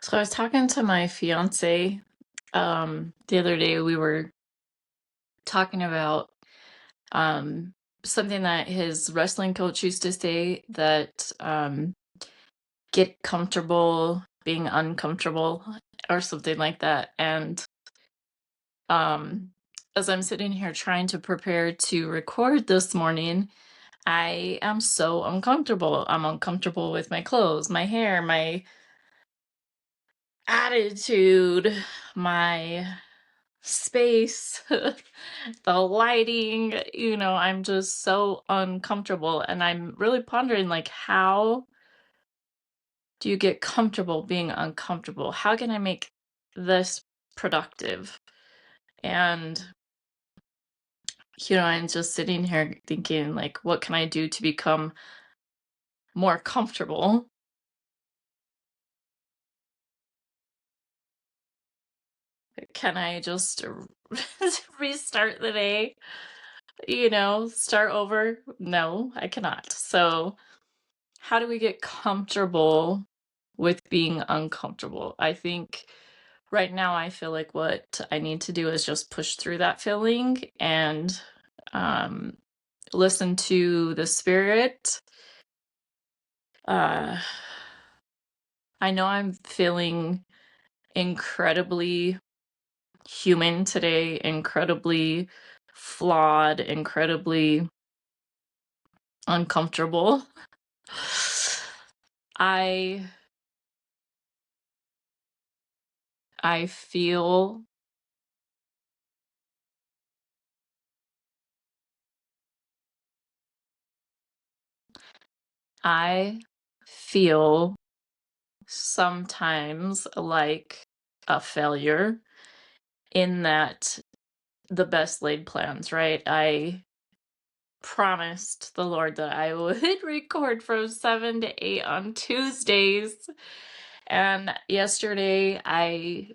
So I was talking to my fiance the other day. We were talking about something that his wrestling coach used to say that get comfortable being uncomfortable or something like that. And um as I'm sitting here trying to prepare to record this morning, I am so uncomfortable. I'm uncomfortable with my clothes, my hair, my attitude, my space, the lighting, I'm just so uncomfortable. And I'm really pondering, like, how do you get comfortable being uncomfortable? How can I make this productive? And, I'm just sitting here thinking, like, what can I do to become more comfortable? Can I just restart the day? Start over? No, I cannot. So, how do we get comfortable with being uncomfortable? I think right now I feel like what I need to do is just push through that feeling and um, listen to the spirit. Uh, I know I'm feeling incredibly human today, incredibly flawed, incredibly uncomfortable. I I feel I feel sometimes like a failure in that the best laid plans, right? I promised the Lord that I would record from 7 to 8 on Tuesdays. And yesterday I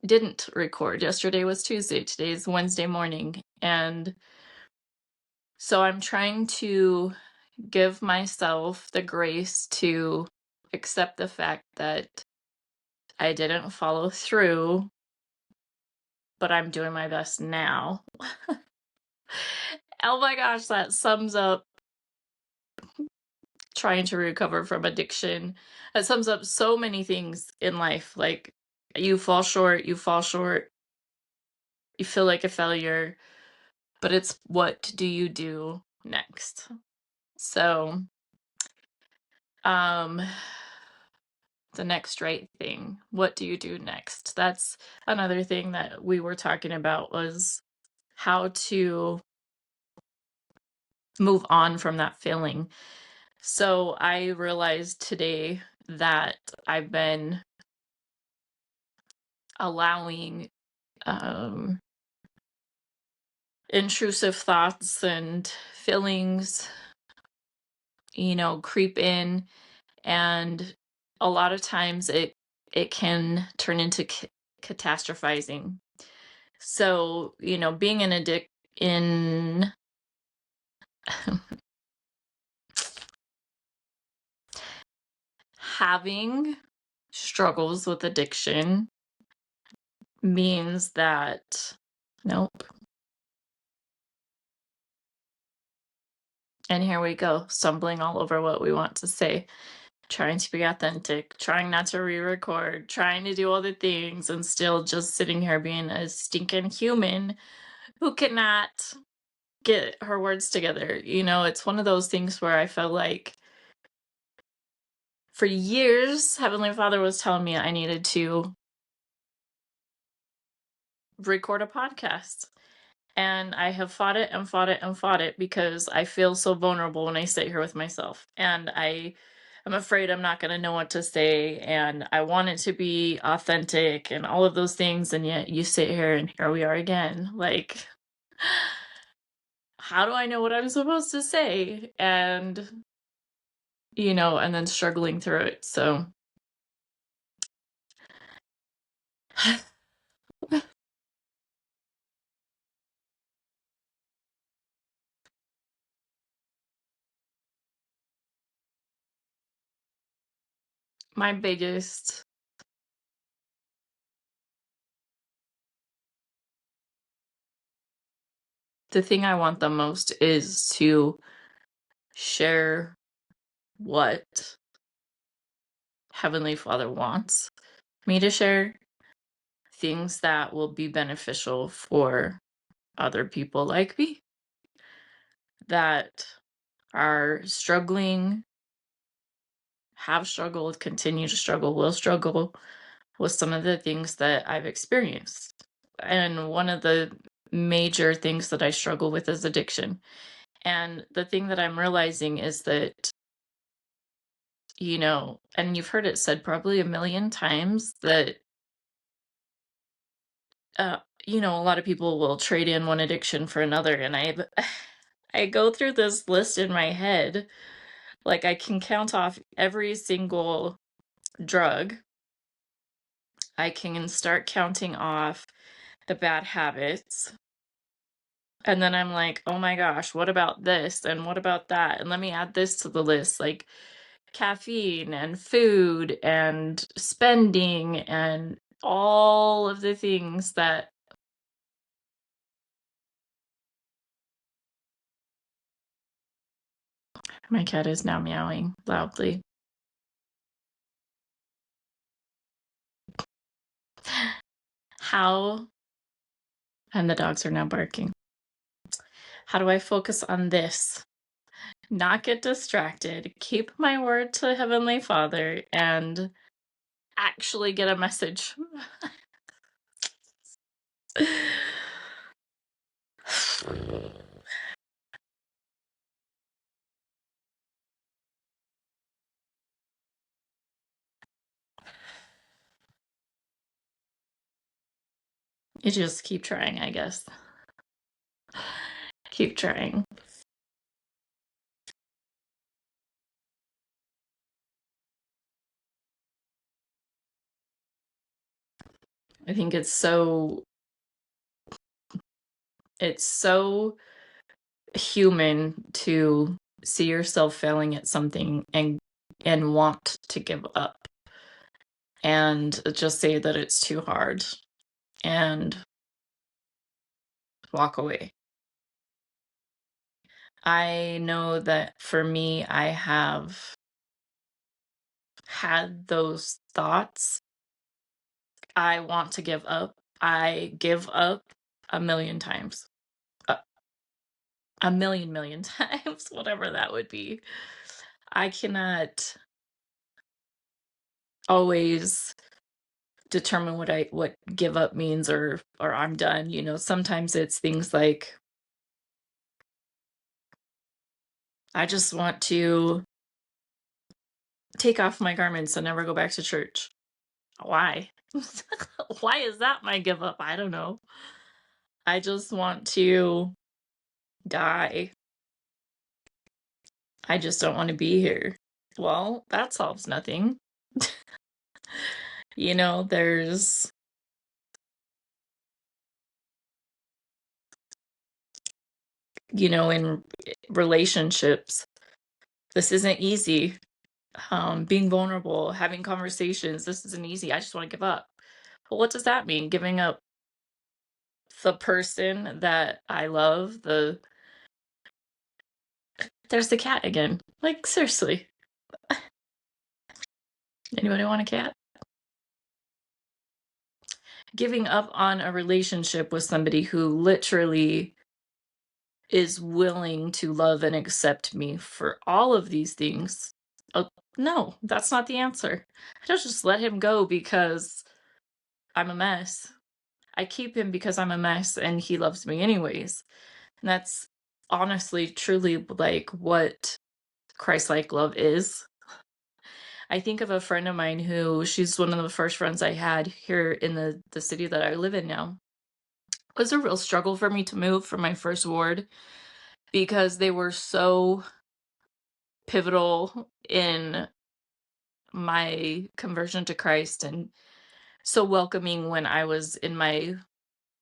didn't record. Yesterday was Tuesday. Today's Wednesday morning. And so I'm trying to give myself the grace to accept the fact that I didn't follow through, but I'm doing my best now. Oh my gosh, that sums up trying to recover from addiction. That sums up so many things in life. Like, you fall short, you feel like a failure, but it's what do you do next? So, um, the next right thing. What do you do next? That's another thing that we were talking about, was how to move on from that feeling. So I realized today that I've been allowing um, intrusive thoughts and feelings, creep in, and a lot of times it can turn into catastrophizing. So, being in having struggles with addiction means that, nope. And here we go, stumbling all over what we want to say, trying to be authentic, trying not to re-record, trying to do all the things, and still just sitting here being a stinking human who cannot get her words together. It's one of those things where I felt like for years, Heavenly Father was telling me I needed to record a podcast. And I have fought it and fought it and fought it because I feel so vulnerable when I sit here with myself. And I'm afraid I'm not going to know what to say. And I want it to be authentic and all of those things. And yet you sit here and here we are again. Like, how do I know what I'm supposed to say? And then struggling through it. So my biggest the thing I want the most is to share what Heavenly Father wants me to share, things that will be beneficial for other people like me that are struggling, have struggled, continue to struggle, will struggle with some of the things that I've experienced. And one of the major things that I struggle with is addiction. And the thing that I'm realizing is that, and you've heard it said probably a million times that, uh, a lot of people will trade in one addiction for another. And I go through this list in my head. Like I can count off every single drug. I can start counting off the bad habits. And then I'm like, oh my gosh, what about this? And what about that? And let me add this to the list, like caffeine and food and spending and all of the things that my cat is now meowing loudly. How, and the dogs are now barking. How do I focus on this? Not get distracted, keep my word to Heavenly Father, and actually get a message. You just keep trying, I guess. Keep trying. I think it's so human to see yourself failing at something and want to give up and just say that it's too hard and walk away. I know that for me, I have had those thoughts. I want to give up. I give up a million times. A million times, whatever that would be. I cannot always determine what give up means or I'm done. Sometimes it's things like I just want to take off my garments and never go back to church. Why? Why is that my give up? I don't know. I just want to die. I just don't want to be here. Well, that solves nothing. There's in relationships, this isn't easy. Being vulnerable, having conversations, this isn't easy. I just want to give up. Well, what does that mean? Giving up the person that I love, there's the cat again. Like, seriously. Anybody want a cat? Giving up on a relationship with somebody who literally is willing to love and accept me for all of these things. Oh, no, that's not the answer. I don't just let him go because I'm a mess. I keep him because I'm a mess and he loves me anyways. And that's honestly, truly like what Christlike love is. I think of a friend of mine she's one of the first friends I had here in the city that I live in now. It was a real struggle for me to move from my first ward because they were so pivotal in my conversion to Christ and so welcoming when I was in my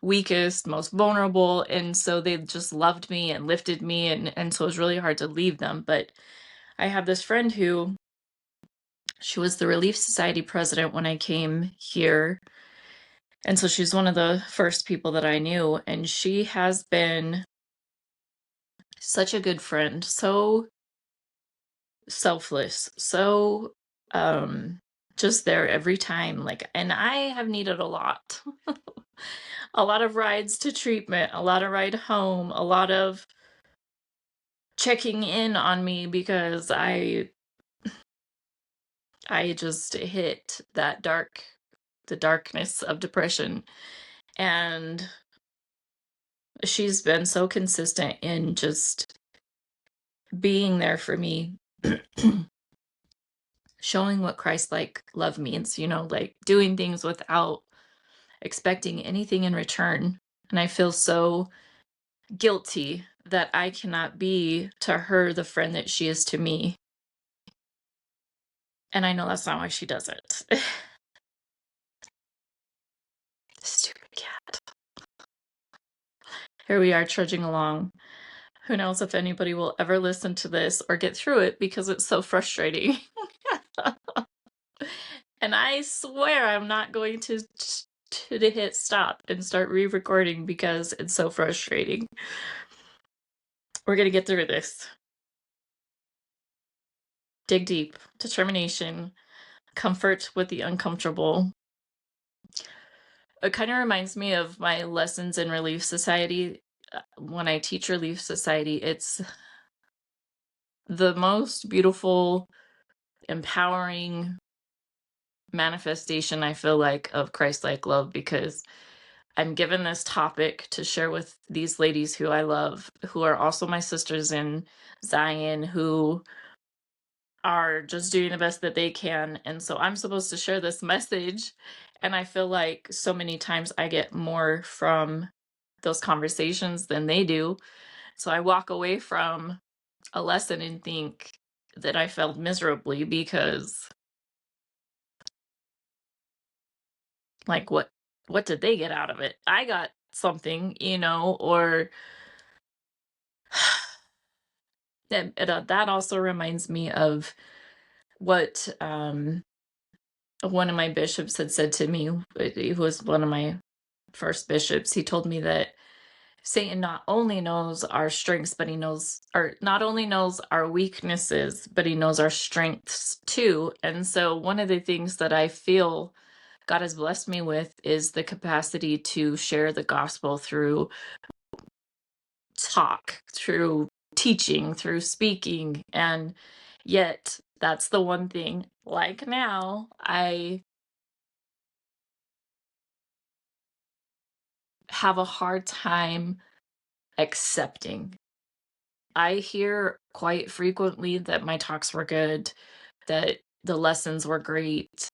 weakest, most vulnerable. And so they just loved me and lifted me. And so it was really hard to leave them. But I have this friend she was the Relief Society president when I came here. And so she's one of the first people that I knew. And she has been Such a good friend, so selfless, so just there every time. Like, and I have needed a lot. A lot of rides to treatment, a lot of ride home, a lot of checking in on me because I just hit the darkness of depression, and she's been so consistent in just being there for me, showing what Christ-like love means, like doing things without expecting anything in return. And I feel so guilty that I cannot be to her the friend that she is to me. And I know that's not why she does it. Stupid cat. Here we are trudging along. Who knows if anybody will ever listen to this or get through it because it's so frustrating. And I swear I'm not going to hit stop and start re-recording because it's so frustrating. We're gonna get through this. Dig deep, determination, comfort with the uncomfortable. It kind of reminds me of my lessons in Relief Society. When I teach Relief Society, it's the most beautiful, empowering manifestation, I feel like, of Christ-like love, because I'm given this topic to share with these ladies who I love, who are also my sisters in Zion, who are just doing the best that they can. And so I'm supposed to share this message. And I feel like so many times I get more from those conversations than they do. So I walk away from a lesson and think that I failed miserably because, like, what did they get out of it? I got something, or that also reminds me of what one of my bishops had said to me. He was one of my first bishops. He told me that Satan not only knows our strengths, but he knows, or not only knows our weaknesses, but he knows our strengths too. And so one of the things that I feel God has blessed me with is the capacity to share the gospel through talk, through teaching, through speaking. And yet that's the one thing, like now, I have a hard time accepting. I hear quite frequently that my talks were good, that the lessons were great.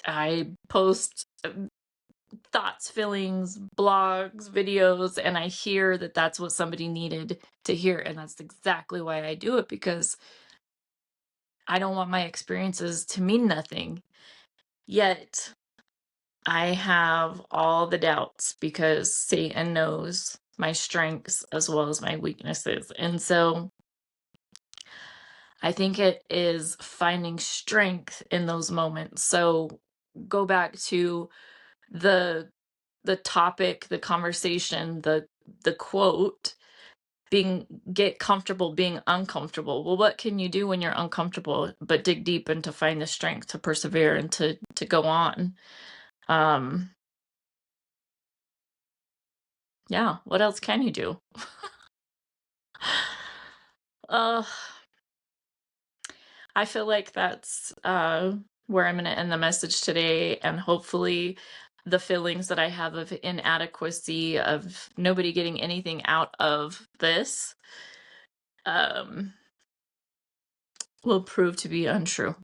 I post thoughts, feelings, blogs, videos, and I hear that that's what somebody needed to hear. And that's exactly why I do it, because I don't want my experiences to mean nothing. Yet I have all the doubts because Satan knows my strengths as well as my weaknesses. And so I think it is finding strength in those moments. So go back to the topic, the conversation, the quote, get comfortable being uncomfortable. Well, what can you do when you're uncomfortable but dig deep and to find the strength to persevere and to go on? Yeah, what else can you do? uh I feel like that's where I'm going to end the message today, and hopefully the feelings that I have of inadequacy, of nobody getting anything out of this, um, will prove to be untrue.